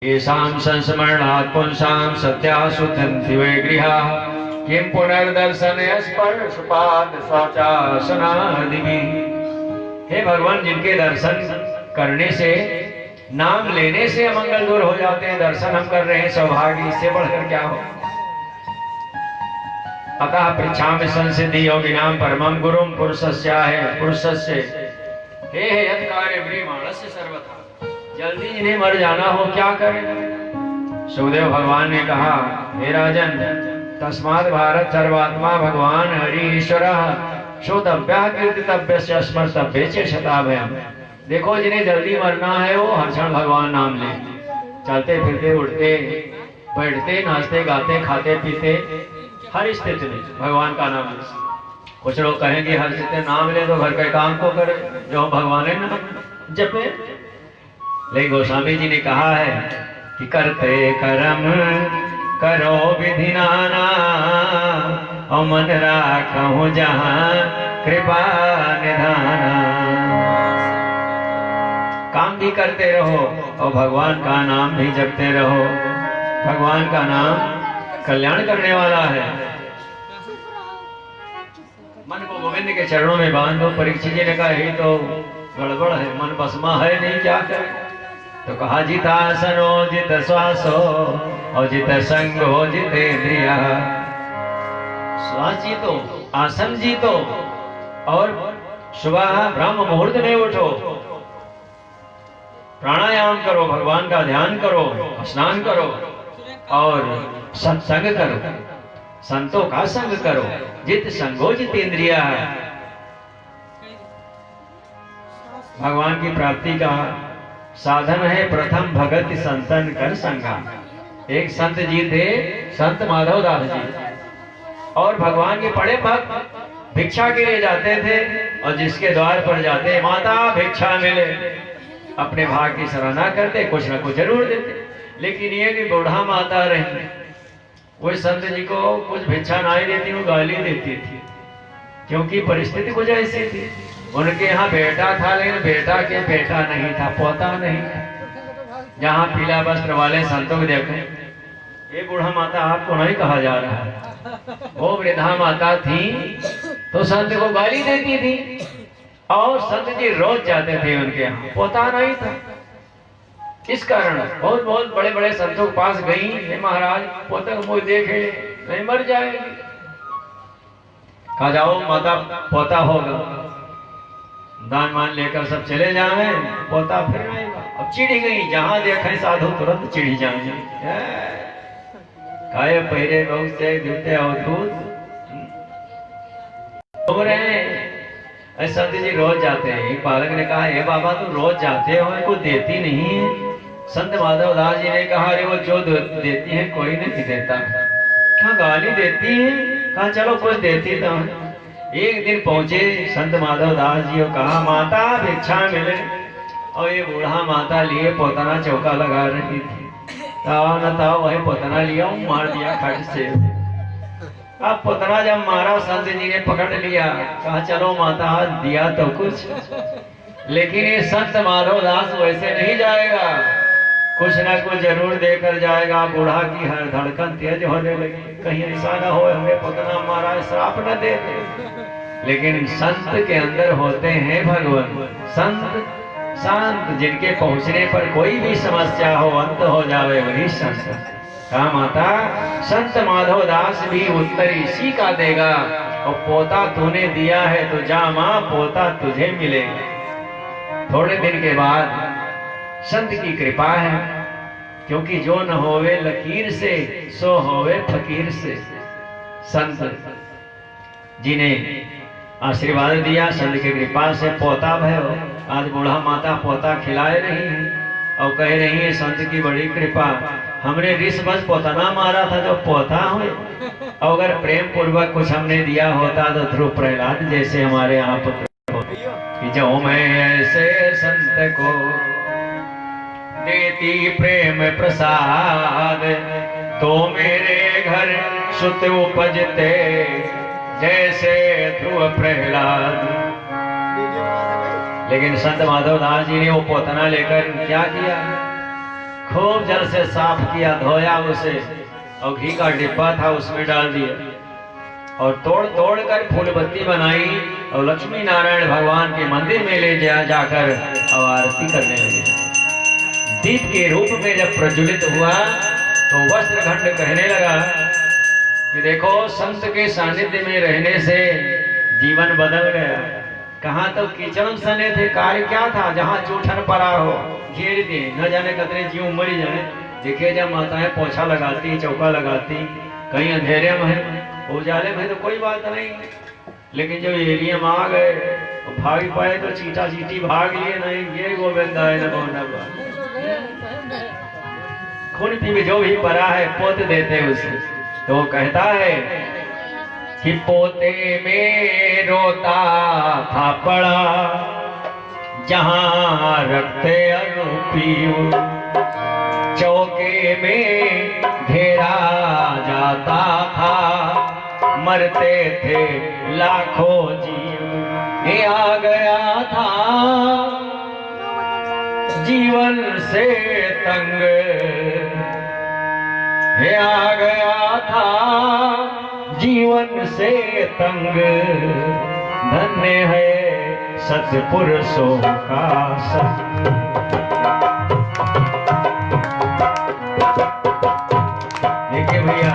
येषां संस्मरणात् पुंसां सत्याशुद्धन्ति वै गृहाः किं पुनर्दर्शने स्पर्शपाद शौचासनादिभिः। हे भगवान, जिनके दर्शन करने से, नाम लेने से अमंगल दूर हो जाते हैं, दर्शन हम कर रहे हैं, सौभाग्य, इससे बढ़कर क्या हो। अतः पृच्छामि संसिद्धि योगिनां परमं गुरुं पुरुषस्य हे यत्कार्य म्रियमाणस्य सर्वथा। जल्दी इन्हें मर जाना हो, क्या करें। सुखदेव भगवान ने कहा, हे राजन, तस्मात् भारत सर्वात्मा भगवान हरि ईश्वरः श्रोतव्यः कीर्तितव्यस्य स्मर्तव्ये च शताभयम्। देखो, जिन्हें जल्दी मरना है वो हर क्षण भगवान नाम ले, चलते फिरते उठते बैठते नाचते गाते खाते पीते हर स्थिति में भगवान का नाम ले। कुछ लोग कहेंगे हर स्थिति नाम ले तो घर के काम को करे, जो भगवान है नाम जपे। लेकिन गोस्वामी जी ने कहा है कि करते कर्म करो विधि नाना और मन राखहु जहाँ कृपा निधाना। काम भी करते रहो और भगवान का नाम भी जपते रहो। भगवान का नाम कल्याण करने वाला है। मन को गोविंद के चरणों में बांध दो। परीक्षित जी ने कहा, ये तो गड़बड़ है, मन बसमा है नहीं, क्या करें। तो कहा, जितासनो जित श्वासो और जित संगो जितेंद्रिया। श्वास जीतो, आसन जीतो और सुबह ब्रह्म मुहूर्त में उठो, प्राणायाम करो, भगवान का ध्यान करो, स्नान करो और सत्संग करो, संतों का संग करो। जित संगो जितेंद्रिया। भगवान की प्राप्ति का साधन है प्रथम भगत संतन कर संगा। एक संत जी थे, संत माधव दास जी, और भगवान के बड़े भक्त भिक्षा के लिए जाते थे और जिसके द्वार पर जाते, माता भिक्षा मिले, अपने भाग की सराहना करते, कुछ न कुछ जरूर देते। लेकिन ये कि बूढ़ा माता रही, वो संत जी को कुछ भिक्षा नहीं देती, वो गाली देती थी, क्योंकि परिस्थिति कुछ ऐसी थी। उनके यहाँ बेटा था, लेकिन बेटा के बेटा नहीं था, पोता नहीं था। जहाँ पीला वस्त्र वाले संतों को देखो, ये बूढ़ा माता आपको नहीं कहा जा रहा है, वो वृद्धा माता थी, तो संत को गाली देती थी और संत जी रोज जाते थे उनके यहाँ, पोता नहीं था। इस कारण बहुत बहुत बड़े बड़े संतों के पास गई, हे महाराज, पोता को मुझे देखे नहीं मर जाएगी। कहा, जाओ माता, पोता होगा, दान मान लेकर सब चले जाए, पोता फिर आएगा। अब चिढ़ी गई, जहां देखे साधु तुरंत चिढ़ी जाएंगे। काये पहरे लोग से जूते अवधूत हो रहे हैं। संत जी रोज जाते हैं। एक बालक ने कहा, हे बाबा, तुम रोज जाते हो, इनको देती नहीं है। संत माधव दास जी ने कहा, अरे वो जो देती है कोई नहीं देता। कहा, गाली देती है। कहा, चलो कुछ देती तो। एक दिन पहुंचे संत माधव दास जी और कहा, माता भिक्षा मिले। और ये बूढ़ा माता लिए पोतना चौका लगा रही थी। तावा न तावा वही पोतना लिया, मार दिया खट से। अब पोतना जब मारा, संत जी ने पकड़ लिया। कहा, चलो माता, दिया तो कुछ। लेकिन ये संत माधव दास वैसे नहीं जाएगा, कुछ ना कुछ जरूर देकर जाएगा। बूढ़ा की हर धड़कन तेज होने लगी, कहीं ऐसा ना हो हमें पतना मारा, श्राप न दे दे। लेकिन संत के अंदर होते हैं भगवान। संत शांत, जिनके पहुंचने पर कोई भी समस्या हो अंत हो जावे, वही संत। कहा, माता, संत माधव दास भी उत्तर इसी का देगा, और पोता तूने दिया है तो जा मां, पोता तुझे मिलेगा। थोड़े दिन के बाद संत की कृपा है, क्योंकि जो न होवे लकीर से, सो होवे फकीर से। संत जी ने आशीर्वाद दिया, संत की कृपा से पोता भयो। आज बूढ़ा माता पोता खिलाए रही है और कह रही है, संत की बड़ी कृपा, हमने रिस बस पोतना मारा था जो पोता हुए। और अगर प्रेम पूर्वक कुछ हमने दिया होता तो ध्रुव प्रहलाद जैसे हमारे यहाँ पुत्र हो। कि जो मैं ऐसे संत को देती प्रेम प्रसाद, तो मेरे घर सुत उपजते जैसे ध्रुव प्रहलाद। लेकिन संत माधव दास जी ने वो पोतना लेकर क्या किया, खूब जल से साफ किया, धोया उसे और घी का डिब्बा था उसमें डाल दिया और तोड़ तोड़ कर फूल बत्ती बनाई और लक्ष्मी नारायण भगवान के मंदिर में ले जाकर और आरती करने लगे। दीप के रूप में जब प्रज्वलित हुआ तो वस्त्रखंड कहने लगा कि देखो संत के सानिध्य में रहने से जीवन बदल गया। कहाँ तो कीचड़ सने थे, कार्य क्या था, जहाँ जूठन पड़ा हो घेर दे, न जाने कतरे जीव मरी जाने। देखिए जब माताएं पोछा लगाती, चौका लगाती, कहीं अंधेरे में है, उजाले में तो कोई बात नहीं, लेकिन जब एरिया में आ गए तो भाग पाए तो चीटा चीटी भाग लिए नहीं, ये गोविंदा है न खून पी जो भी पड़ा है पोत देते उसे। तो वो कहता है कि पोते में रोता था पड़ा जहां रखते अरूपी, चौके में घेरा जाता था मरते थे लाखों जीव। ये आ गया था जीवन से तंग, ये आ गया था जीवन से तंग, धन्य है सत्पुरुषों का संग। देखिए भैया,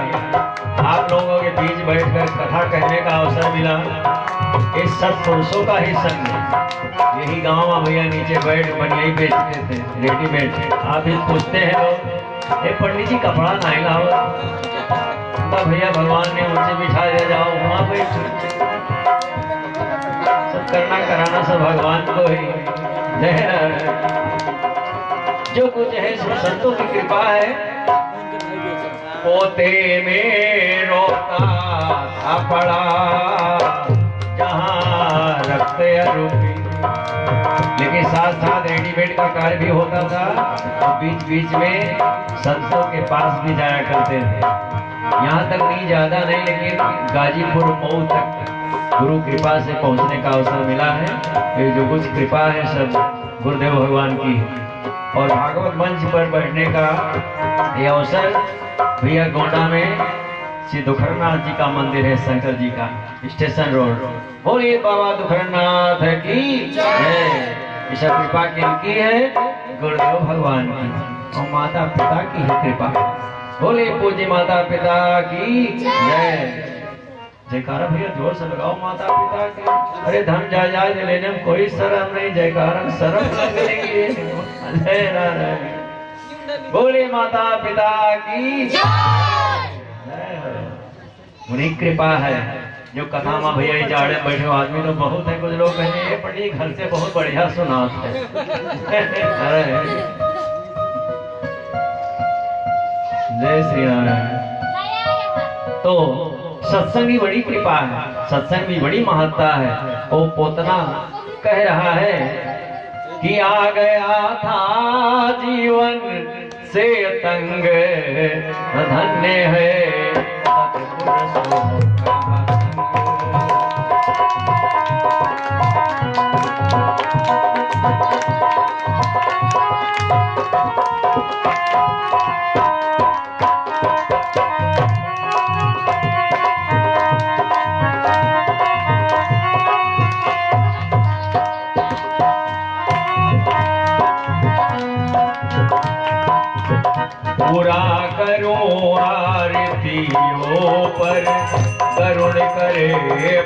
आप लोगों के बीच बैठकर कथा कहने का अवसर मिला, इस सत्पुरुषों का ही संग। यही गांव में भैया नीचे बैठ बनियाई बेचते थे रेडीमेड। आप ही पूछते हैं लोग, ये पंडित जी कपड़ा नहीं लाओ, तो भैया भगवान ने उनसे बिठा दिया, जाओ वहां बैठ। सब करना कराना सब भगवान को ही। जो कुछ है सब संतों की कृपा है। पोते में रोता था पड़ा जहां रखते अरूपी, लेकिन साथ साथ रेडीमेड का कार्य भी होता था और बीच बीच में संतों के पास भी जाया करते थे। यहाँ तक नहीं, ज्यादा नहीं, लेकिन गाजीपुर मऊ तक गुरु कृपा से पहुंचने का अवसर मिला है। ये जो कुछ कृपा है सब गुरुदेव भगवान की है। और भागवत मंच पर बैठने का ये अवसर भैया गोंडा में श्री दुखरनाथ जी का मंदिर है, शंकर जी का, स्टेशन रोड। बोलिए बाबा दुखरनाथ की जय। इस कृपा किनकी है? गुरुदेव भगवान की और माता पिता की ही कृपा। बोलिए पूज्य माता पिता की जय। जयकारा भैया जोर से लगाओ माता पिता की। अरे धन जायदाद लेने में कोई शर्म नहीं, जयकारा शर्म लगेगी। बोलिए माता पिता की उन्हीं कृपा है। जो कथा में भैया जाड़े बैठे आदमी तो बहुत है, कुछ लोग कहेंगे ये पंडित घर से बहुत बढ़िया सुनाते है। जय श्री राम। तो सत्संग की बड़ी कृपा है, सत्संग की बड़ी महत्ता है। वो पोतना कह रहा है कि आ गया था जीवन से तंग, धन्य है पूरा करो आरतियों पर करुण करे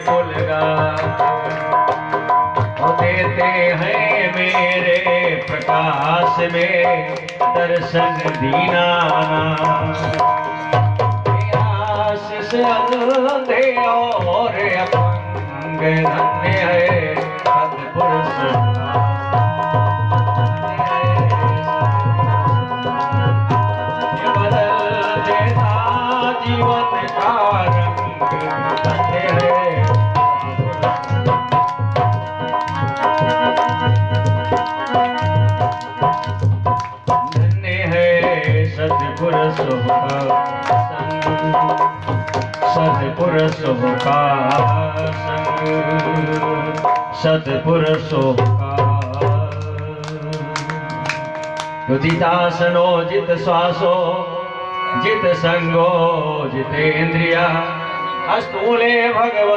पुलगा, देते हैं मेरे प्रकाश में दर्शन दीना। आशीष अंधे और अपंग, धन्य है सत्पुरुष। जीवन का रंग धन्य है, धन्य है सत्पुरुषों का संग, सत्पुरुषों का संग, सत्पुरुषों का। जितासनो जित श्वासो जित संगो जितेन्द्रिया अस्तूले भगवत